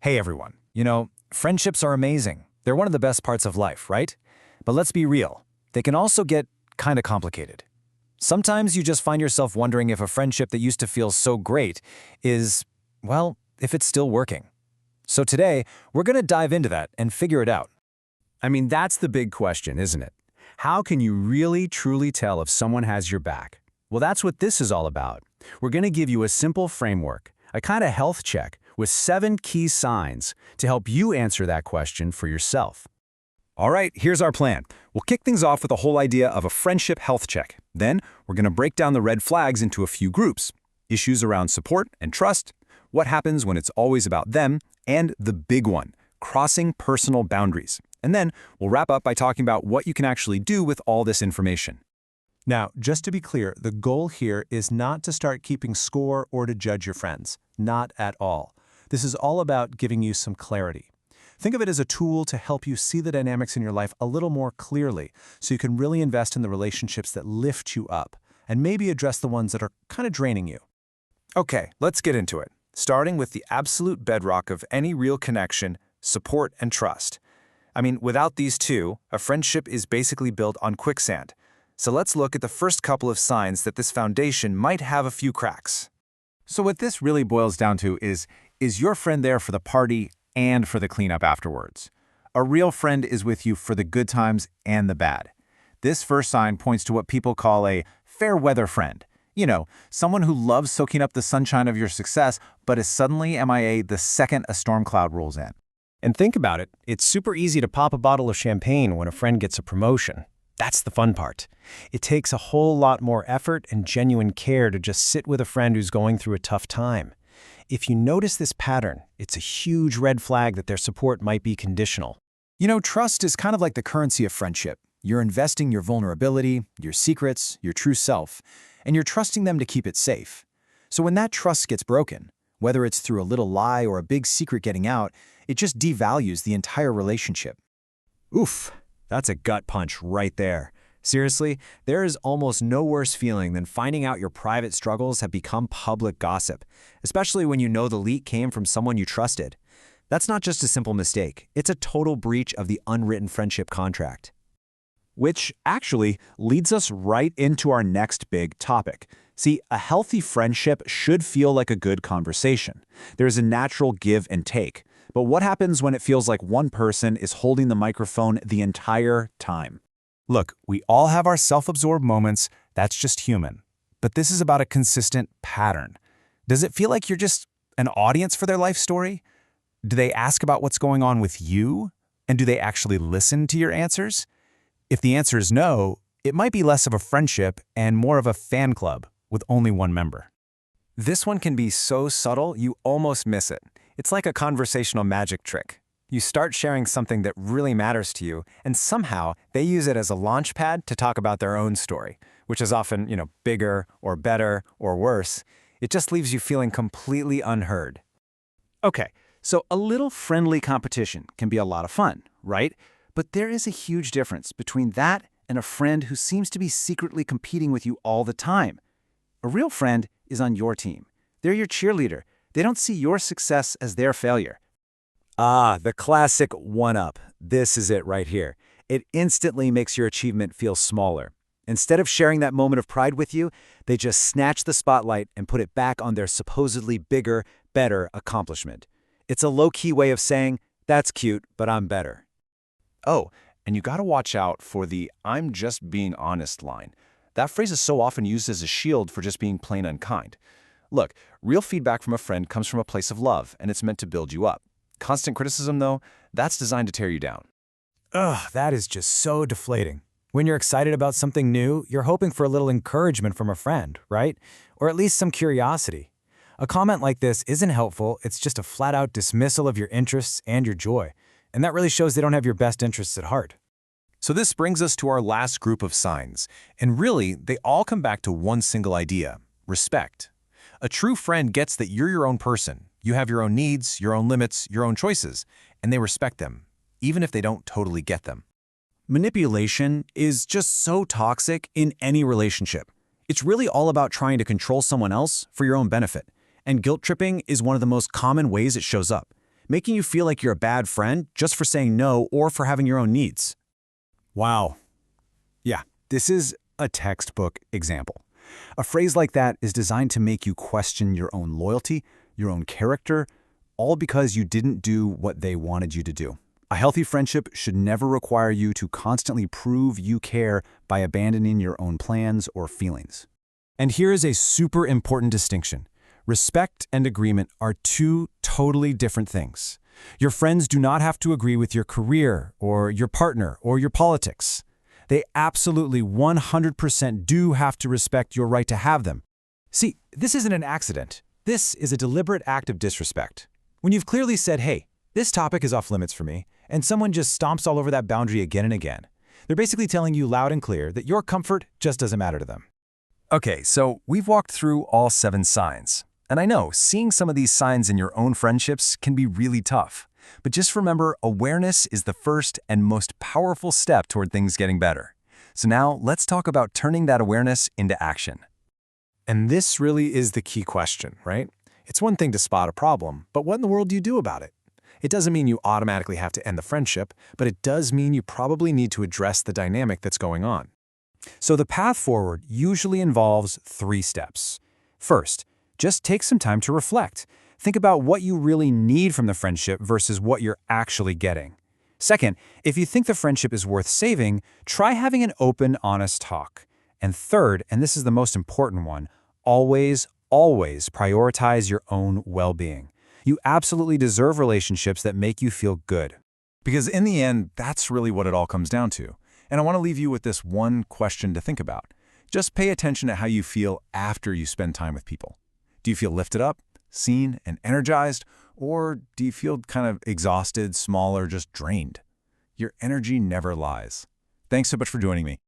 Hey everyone, friendships are amazing. They're one of the best parts of life, right? But let's be real, they can also get kind of complicated. Sometimes you just find yourself wondering if a friendship that used to feel so great is, well, if it's still working. So today, we're going to dive into that and figure it out. I mean, that's the big question, isn't it? How can you really, truly tell if someone has your back? Well, that's what this is all about. We're going to give you a simple framework, a kind of health check with 7 key signs to help you answer that question for yourself. All right, here's our plan. We'll kick things off with the whole idea of a friendship health check. Then, we're going to break down the red flags into a few groups. Issues around support and trust, what happens when it's always about them, and the big one, crossing personal boundaries. And then, we'll wrap up by talking about what you can actually do with all this information. Now, just to be clear, the goal here is not to start keeping score or to judge your friends. Not at all. This is all about giving you some clarity. Think of it as a tool to help you see the dynamics in your life a little more clearly so you can really invest in the relationships that lift you up and maybe address the ones that are kind of draining you. Okay, let's get into it. Starting with the absolute bedrock of any real connection, support and trust. I mean, without these two, a friendship is basically built on quicksand. So let's look at the first couple of signs that this foundation might have a few cracks. So what this really boils down to is your friend there for the party and for the cleanup afterwards? A real friend is with you for the good times and the bad. This first sign points to what people call a fair weather friend. Someone who loves soaking up the sunshine of your success, but is suddenly MIA the second a storm cloud rolls in. And think about it, it's super easy to pop a bottle of champagne when a friend gets a promotion. That's the fun part. It takes a whole lot more effort and genuine care to just sit with a friend who's going through a tough time. If you notice this pattern, it's a huge red flag that their support might be conditional. Trust is kind of like the currency of friendship. You're investing your vulnerability, your secrets, your true self, and you're trusting them to keep it safe. So when that trust gets broken, whether it's through a little lie or a big secret getting out, it just devalues the entire relationship. Oof, that's a gut punch right there. Seriously, there is almost no worse feeling than finding out your private struggles have become public gossip, especially when you know the leak came from someone you trusted. That's not just a simple mistake, it's a total breach of the unwritten friendship contract. Which actually leads us right into our next big topic. See, a healthy friendship should feel like a good conversation. There's a natural give and take. But what happens when it feels like one person is holding the microphone the entire time? Look, we all have our self-absorbed moments, that's just human. But this is about a consistent pattern. Does it feel like you're just an audience for their life story? Do they ask about what's going on with you? And do they actually listen to your answers? If the answer is no, it might be less of a friendship and more of a fan club with only one member. This one can be so subtle you almost miss it. It's like a conversational magic trick. You start sharing something that really matters to you, and somehow they use it as a launch pad to talk about their own story, which is often, bigger or better or worse. It just leaves you feeling completely unheard. Okay, so a little friendly competition can be a lot of fun, right? But there is a huge difference between that and a friend who seems to be secretly competing with you all the time. A real friend is on your team. They're your cheerleader. They don't see your success as their failure. Ah, the classic one-up. This is it right here. It instantly makes your achievement feel smaller. Instead of sharing that moment of pride with you, they just snatch the spotlight and put it back on their supposedly bigger, better accomplishment. It's a low-key way of saying, that's cute, but I'm better. Oh, and you gotta watch out for the "I'm just being honest" line. That phrase is so often used as a shield for just being plain unkind. Look, real feedback from a friend comes from a place of love, and it's meant to build you up. Constant criticism, though, that's designed to tear you down. Ugh, that is just so deflating. When you're excited about something new, you're hoping for a little encouragement from a friend, right? Or at least some curiosity. A comment like this isn't helpful, it's just a flat-out dismissal of your interests and your joy. And that really shows they don't have your best interests at heart. So this brings us to our last group of signs. And really, they all come back to one single idea: respect. A true friend gets that you're your own person. You have your own needs, your own limits, your own choices, and they respect them, even if they don't totally get them. Manipulation is just so toxic in any relationship. It's really all about trying to control someone else for your own benefit. And guilt tripping is one of the most common ways it shows up. making you feel like you're a bad friend just for saying no or for having your own needs. Wow. Yeah, this is a textbook example. A phrase like that is designed to make you question your own loyalty, your own character, all because you didn't do what they wanted you to do. A healthy friendship should never require you to constantly prove you care by abandoning your own plans or feelings. And here is a super important distinction. Respect and agreement are two totally different things. Your friends do not have to agree with your career or your partner or your politics. They absolutely 100% do have to respect your right to have them. See, this isn't an accident. This is a deliberate act of disrespect. When you've clearly said, hey, this topic is off limits for me, and someone just stomps all over that boundary again and again, they're basically telling you loud and clear that your comfort just doesn't matter to them. Okay, so we've walked through all 7 signs. And I know seeing some of these signs in your own friendships can be really tough. But just remember, awareness is the first and most powerful step toward things getting better. So now let's talk about turning that awareness into action. And this really is the key question, right? It's one thing to spot a problem, but what in the world do you do about it? It doesn't mean you automatically have to end the friendship, but it does mean you probably need to address the dynamic that's going on. So the path forward usually involves 3 steps. First, just take some time to reflect. Think about what you really need from the friendship versus what you're actually getting. Second, if you think the friendship is worth saving, try having an open, honest talk. And third, and this is the most important one, always prioritize your own well-being. You absolutely deserve relationships that make you feel good. Because in the end, that's really what it all comes down to. And I want to leave you with this one question to think about. Just pay attention to how you feel after you spend time with people. Do you feel lifted up, seen, and energized? Or do you feel kind of exhausted, small, or just drained? Your energy never lies. Thanks so much for joining me.